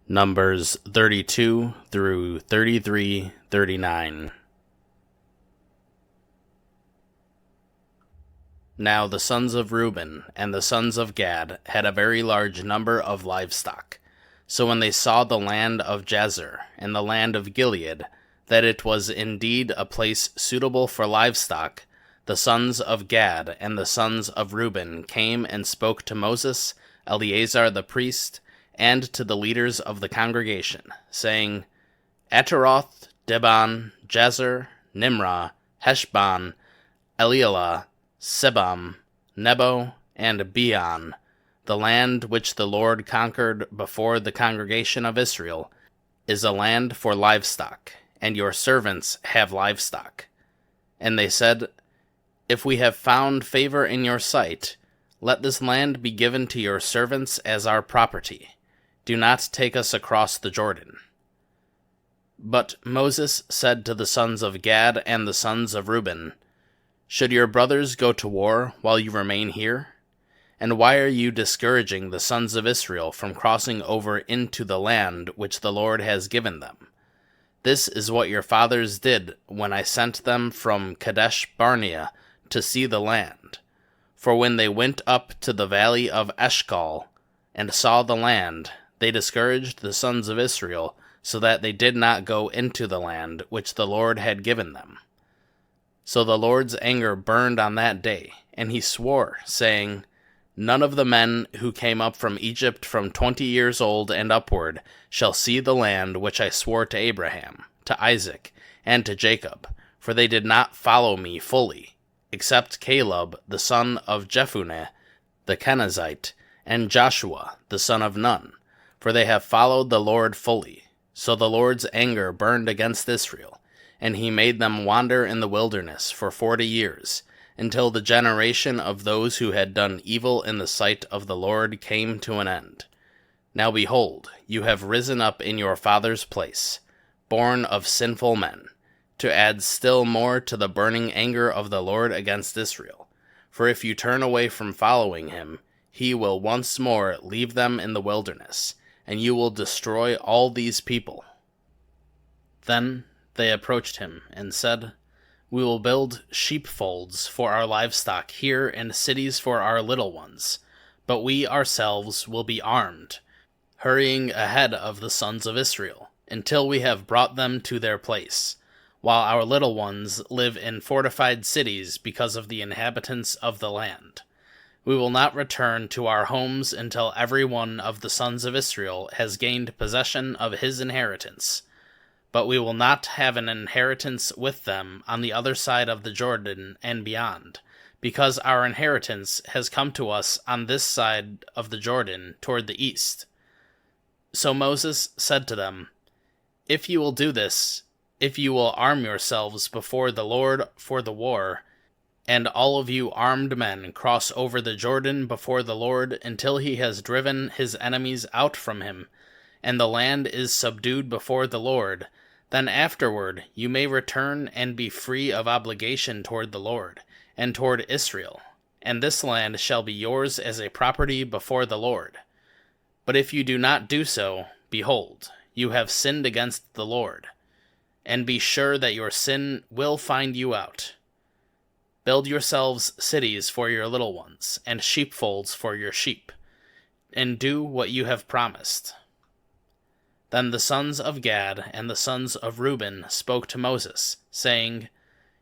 Numbers 32 through 39. Now the sons of Reuben and the sons of Gad had a very large number of livestock. So when they saw the land of Jazer and the land of Gilead, that it was indeed a place suitable for livestock, the sons of Gad and the sons of Reuben came and spoke to Moses, Eleazar the priest, and to the leaders of the congregation, saying, Ataroth, Dibon, Jazer, Nimrah, Heshbon, Elealah, Sebam, Nebo, and Beon, the land which the Lord conquered before the congregation of Israel, is a land for livestock, and your servants have livestock. And they said, If we have found favor in your sight, let this land be given to your servants as our property. Do not take us across the Jordan. But Moses said to the sons of Gad and the sons of Reuben, Should your brothers go to war while you remain here? And why are you discouraging the sons of Israel from crossing over into the land which the Lord has given them? This is what your fathers did when I sent them from Kadesh Barnea to see the land. For when they went up to the valley of Eshcol and saw the land, they discouraged the sons of Israel, so that they did not go into the land which the Lord had given them. So the Lord's anger burned on that day, and he swore, saying, None of the men who came up from Egypt from 20 years old and upward shall see the land which I swore to Abraham, to Isaac, and to Jacob, for they did not follow me fully, except Caleb the son of Jephunneh, the Kenizzite, and Joshua the son of Nun, for they have followed the Lord fully. So the Lord's anger burned against Israel, and he made them wander in the wilderness for 40 years, until the generation of those who had done evil in the sight of the Lord came to an end. Now behold, you have risen up in your father's place, born of sinful men, to add still more to the burning anger of the Lord against Israel. For if you turn away from following him, he will once more leave them in the wilderness, and you will destroy all these people. Then they approached him and said, We will build sheepfolds for our livestock here and cities for our little ones, but we ourselves will be armed, hurrying ahead of the sons of Israel, until we have brought them to their place, while our little ones live in fortified cities because of the inhabitants of the land. We will not return to our homes until every one of the sons of Israel has gained possession of his inheritance. But we will not have an inheritance with them on the other side of the Jordan and beyond, because our inheritance has come to us on this side of the Jordan toward the east. So Moses said to them, If you will do this, if you will arm yourselves before the Lord for the war, and all of you armed men cross over the Jordan before the Lord until he has driven his enemies out from him, and the land is subdued before the Lord, then afterward you may return and be free of obligation toward the Lord, and toward Israel, and this land shall be yours as a property before the Lord. But if you do not do so, behold, you have sinned against the Lord, and be sure that your sin will find you out. Build yourselves cities for your little ones, and sheepfolds for your sheep, and do what you have promised. Then the sons of Gad and the sons of Reuben spoke to Moses, saying,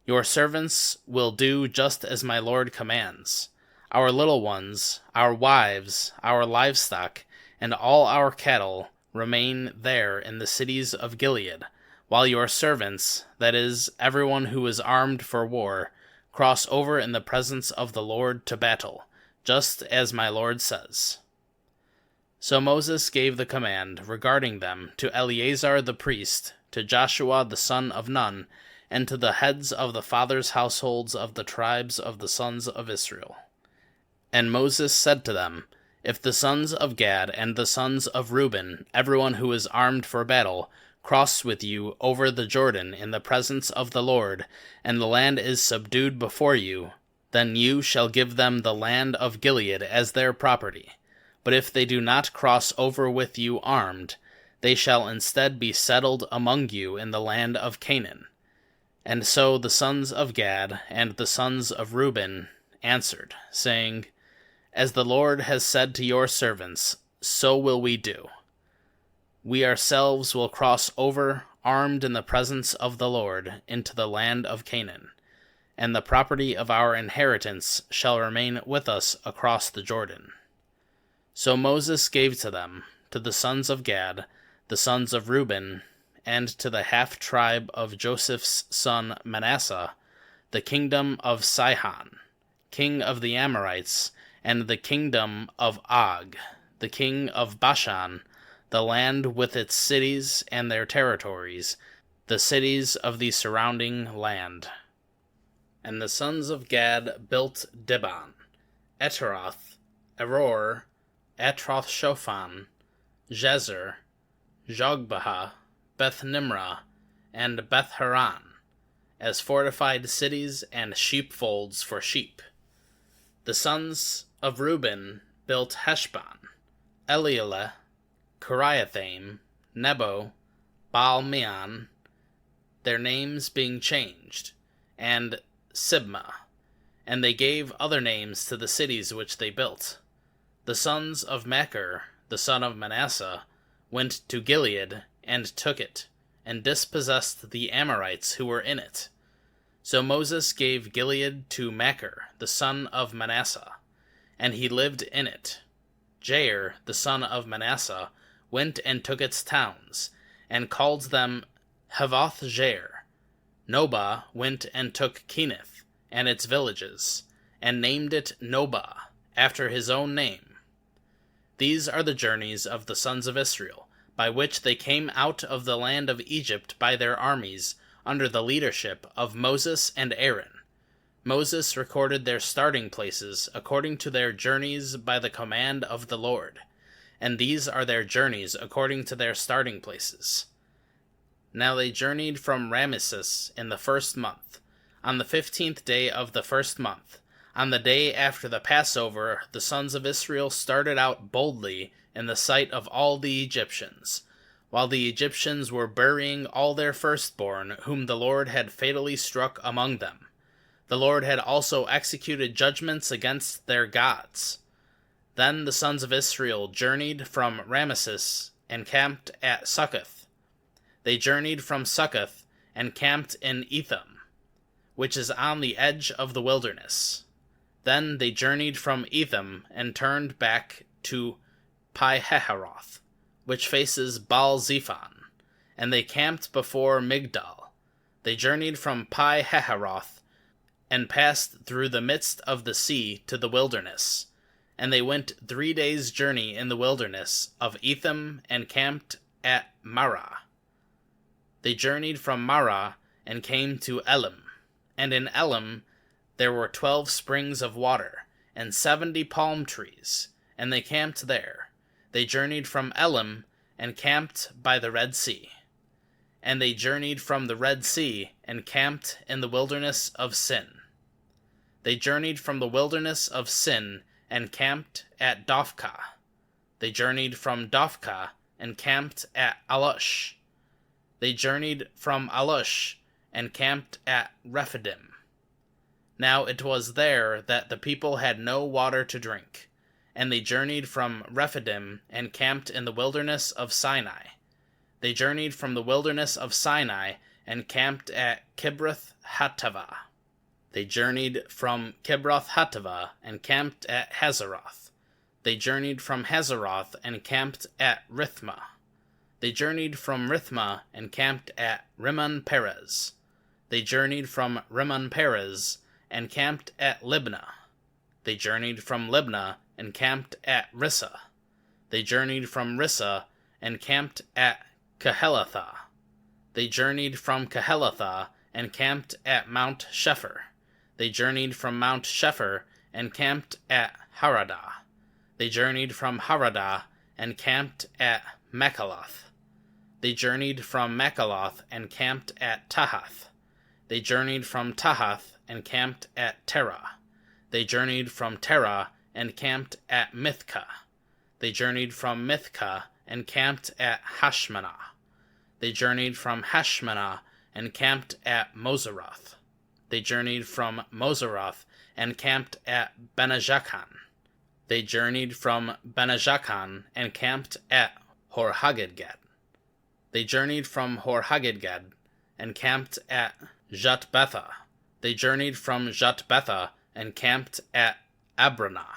Your servants will do just as my Lord commands. Our little ones, our wives, our livestock, and all our cattle remain there in the cities of Gilead, while your servants, that is, everyone who is armed for war, cross over in the presence of the Lord to battle, just as my Lord says. So Moses gave the command regarding them to Eleazar the priest, to Joshua the son of Nun, and to the heads of the fathers' households of the tribes of the sons of Israel. And Moses said to them, If the sons of Gad and the sons of Reuben, everyone who is armed for battle, cross with you over the Jordan in the presence of the Lord, and the land is subdued before you, then you shall give them the land of Gilead as their property. But if they do not cross over with you armed, They shall instead be settled among you in the land of Canaan. And so the sons of Gad and the sons of Reuben answered, saying, As the Lord has said to your servants, so will we do. We ourselves will cross over, armed in the presence of the Lord, into the land of Canaan, and the property of our inheritance shall remain with us across the Jordan. So Moses gave to them, to the sons of Gad, the sons of Reuben, and to the half-tribe of Joseph's son Manasseh, the kingdom of Sihon, king of the Amorites, and the kingdom of Og, the king of Bashan, the land with its cities and their territories, the cities of the surrounding land. And the sons of Gad built Dibon, Eteroth, Eror, Atroth-Shophan, Jezer, Jogbehah, Beth-Nimrah, and Beth-Haran, as fortified cities and sheepfolds for sheep. The sons of Reuben built Heshbon, Elealeh, Kiriathaim, Nebo, Baal-Meon, their names being changed, and Sibmah, and they gave other names to the cities which they built. The sons of Machir, the son of Manasseh, went to Gilead, and took it, and dispossessed the Amorites who were in it. So Moses gave Gilead to Machir, the son of Manasseh, and he lived in it. Jair, the son of Manasseh, went and took its towns, and called them Havoth-Jair. Nobah went and took Kenath, and its villages, and named it Nobah, after his own name. These are the journeys of the sons of Israel, by which they came out of the land of Egypt by their armies, under the leadership of Moses and Aaron. Moses recorded their starting places according to their journeys by the command of the Lord, and these are their journeys according to their starting places. Now they journeyed from Ramesses in the 1st month, on the 15th day of the 1st month. On the day after the Passover, the sons of Israel started out boldly in the sight of all the Egyptians, while the Egyptians were burying all their firstborn, whom the Lord had fatally struck among them. The Lord had also executed judgments against their gods. Then the sons of Israel journeyed from Ramesses and camped at Succoth. They journeyed from Succoth and camped in Etham, which is on the edge of the wilderness. Then they journeyed from Etham and turned back to Pi-Hahiroth, which faces Baal-Zephon, and they camped before Migdal. They journeyed from Pi-Hahiroth and passed through the midst of the sea to the wilderness. And they went 3 days' journey in the wilderness of Etham and camped at Marah. They journeyed from Marah and came to Elim, and in Elim there were 12 springs of water, and 70 palm trees, and they camped there. They journeyed from Elim, and camped by the Red Sea. And they journeyed from the Red Sea, and camped in the wilderness of Sin. They journeyed from the wilderness of Sin, and camped at Dophkah. They journeyed from Dophkah, and camped at Alush. They journeyed from Alush, and camped at Rephidim. Now it was there that the people had no water to drink, and they journeyed from Rephidim and camped in the wilderness of Sinai. They journeyed from the wilderness of Sinai and camped at Kibroth-Hattaavah. They journeyed from Kibroth-Hattaavah and camped at Hazeroth. They journeyed from Hazeroth and camped at Rithmah. They journeyed from Rithmah and camped at Rimmon-Perez. They journeyed from Rimmon-Perez and camped at Libnah. They journeyed from Libnah and camped at Rissah. They journeyed from Rissah and camped at Kehelathah. They journeyed from Kehelathah and camped at Mount Shepher. They journeyed from Mount Shepher and camped at Haradah. They journeyed from Haradah and camped at Makaloth. They journeyed from Makaloth and camped at Tahath. They journeyed from Tahath and camped at Terah. They journeyed from Terah and camped at Mithkah. They journeyed from Mithkah and camped at Hashmanah. They journeyed from Hashmanah and camped at Moseroth. They journeyed from Moseroth and camped at Benajakan. They journeyed from Benajakan and camped at Hor-Haggidgad. They journeyed from Hor-Haggidgad and camped at Jotbetha. They journeyed from Jotbetha and camped at Abranah.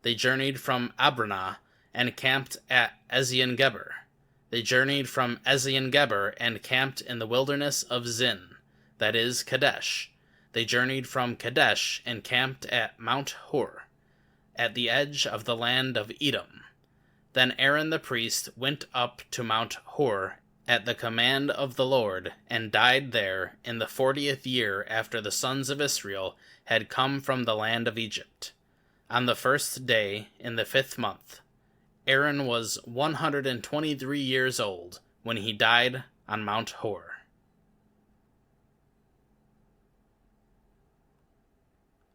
They journeyed from Abranah and camped at Ezion-Geber. They journeyed from Ezion-Geber and camped in the wilderness of Zin, that is, Kadesh. They journeyed from Kadesh and camped at Mount Hor, at the edge of the land of Edom. Then Aaron the priest went up to Mount Hor at the command of the Lord, and died there in the 40th year after the sons of Israel had come from the land of Egypt. On the first day in the 5th month, Aaron was 123 years old when he died on Mount Hor.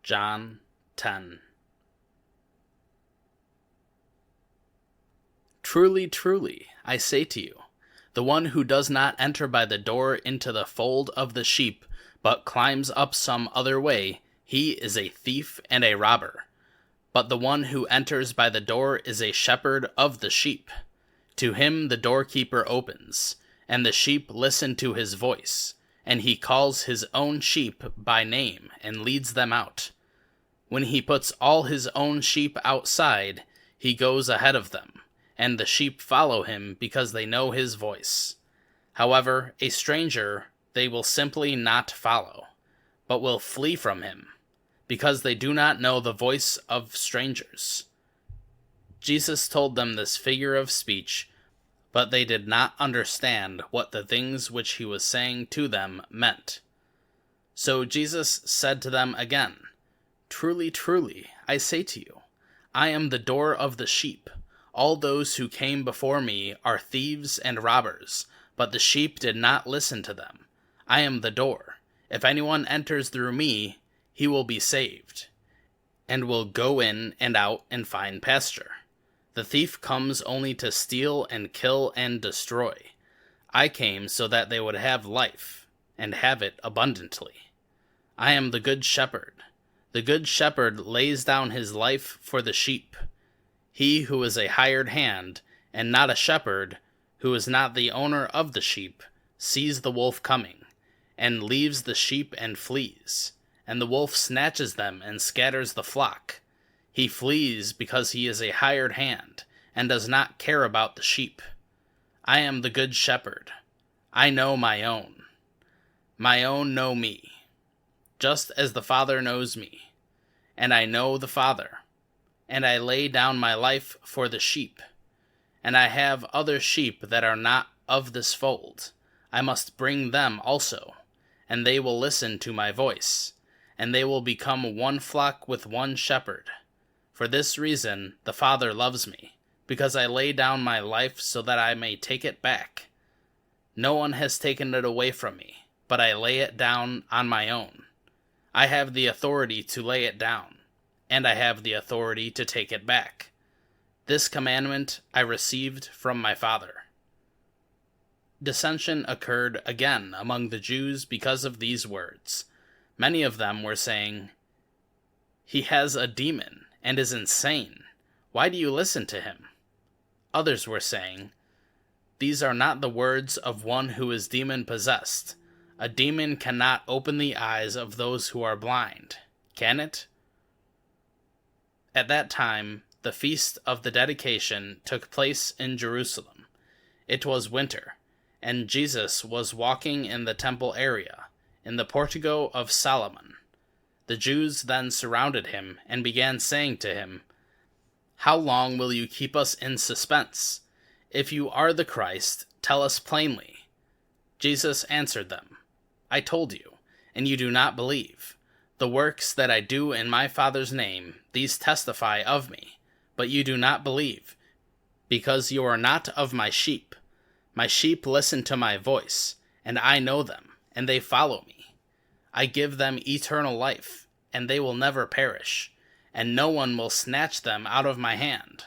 John 10. Truly, truly, I say to you, the one who does not enter by the door into the fold of the sheep, but climbs up some other way, he is a thief and a robber. But the one who enters by the door is a shepherd of the sheep. To him the doorkeeper opens, and the sheep listen to his voice, and he calls his own sheep by name and leads them out. When he puts all his own sheep outside, he goes ahead of them, and the sheep follow him because they know his voice. However, a stranger they will simply not follow, but will flee from him, because they do not know the voice of strangers. Jesus told them this figure of speech, but they did not understand what the things which he was saying to them meant. So Jesus said to them again, Truly, truly, I say to you, I am the door of the sheep. All those who came before me are thieves and robbers, but the sheep did not listen to them. I am the door. If anyone enters through me, he will be saved, and will go in and out and find pasture. The thief comes only to steal and kill and destroy. I came so that they would have life, and have it abundantly. I am the good shepherd. The good shepherd lays down his life for the sheep. He who is a hired hand, and not a shepherd, who is not the owner of the sheep, sees the wolf coming, and leaves the sheep and flees. And the wolf snatches them and scatters the flock. He flees because he is a hired hand, and does not care about the sheep. I am the good shepherd. I know my own. My own know me, just as the Father knows me. And I know the Father. And I lay down my life for the sheep. And I have other sheep that are not of this fold. I must bring them also, and they will listen to my voice, and they will become one flock with one shepherd. For this reason the Father loves me, because I lay down my life so that I may take it back. No one has taken it away from me, but I lay it down on my own. I have the authority to lay it down, and I have the authority to take it back. This commandment I received from my Father. Dissension occurred again among the Jews because of these words. Many of them were saying, "He has a demon and is insane. Why do you listen to him?" Others were saying, "These are not the words of one who is demon-possessed. A demon cannot open the eyes of those who are blind, can it?" At that time, the feast of the dedication took place in Jerusalem. It was winter, and Jesus was walking in the temple area, in the portico of Solomon. The Jews then surrounded him and began saying to him, "How long will you keep us in suspense? If you are the Christ, tell us plainly." Jesus answered them, "I told you, and you do not believe. The works that I do in my Father's name, these testify of me, but you do not believe, because you are not of my sheep. My sheep listen to my voice, and I know them, and they follow me. I give them eternal life, and they will never perish, and no one will snatch them out of my hand.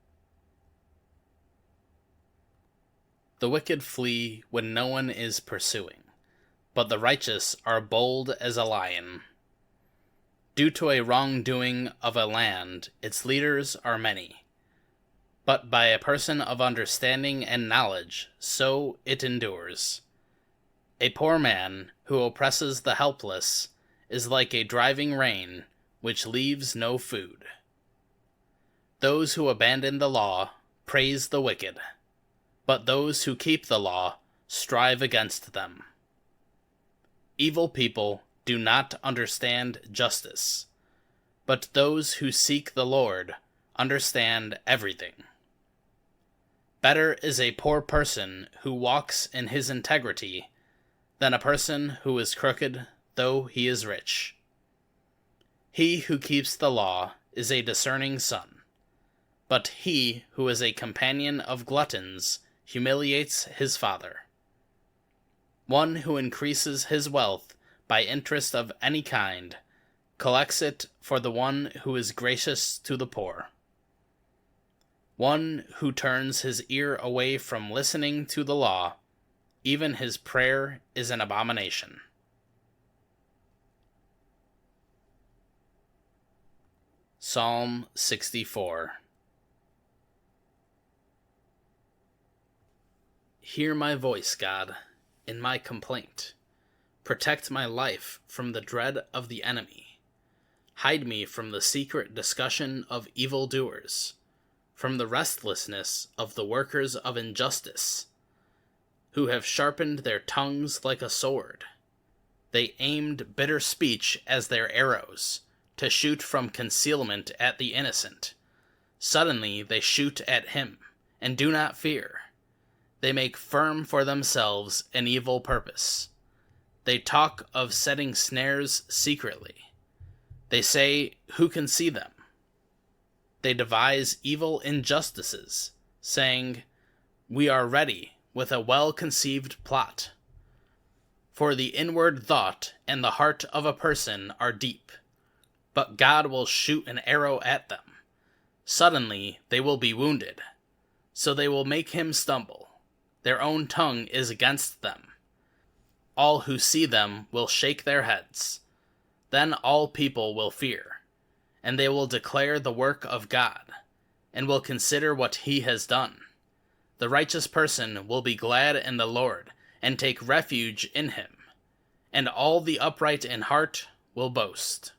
The wicked flee when no one is pursuing, but the righteous are bold as a lion. Due to a wrongdoing of a land, its leaders are many, but by a person of understanding and knowledge, so it endures. A poor man who oppresses the helpless is like a driving rain which leaves no food. Those who abandon the law praise the wicked, but those who keep the law strive against them. Evil people do not understand justice, but those who seek the Lord understand everything. Better is a poor person who walks in his integrity than a person who is crooked though he is rich. He who keeps the law is a discerning son, but he who is a companion of gluttons humiliates his father. One who increases his wealth by interest of any kind collects it for the one who is gracious to the poor. One who turns his ear away from listening to the law, even his prayer is an abomination. Psalm 64. Hear my voice, God, in my complaint. Protect my life from the dread of the enemy. Hide me from the secret discussion of evildoers, from the restlessness of the workers of injustice, who have sharpened their tongues like a sword. They aimed bitter speech as their arrows, to shoot from concealment at the innocent. Suddenly they shoot at him, and do not fear. They make firm for themselves an evil purpose. They talk of setting snares secretly. They say, who can see them? They devise evil injustices, saying, we are ready with a well-conceived plot. For the inward thought and the heart of a person are deep, but God will shoot an arrow at them. Suddenly they will be wounded, so they will make him stumble. Their own tongue is against them. All who see them will shake their heads. Then all people will fear, and they will declare the work of God, and will consider what he has done. The righteous person will be glad in the Lord, and take refuge in him, and all the upright in heart will boast.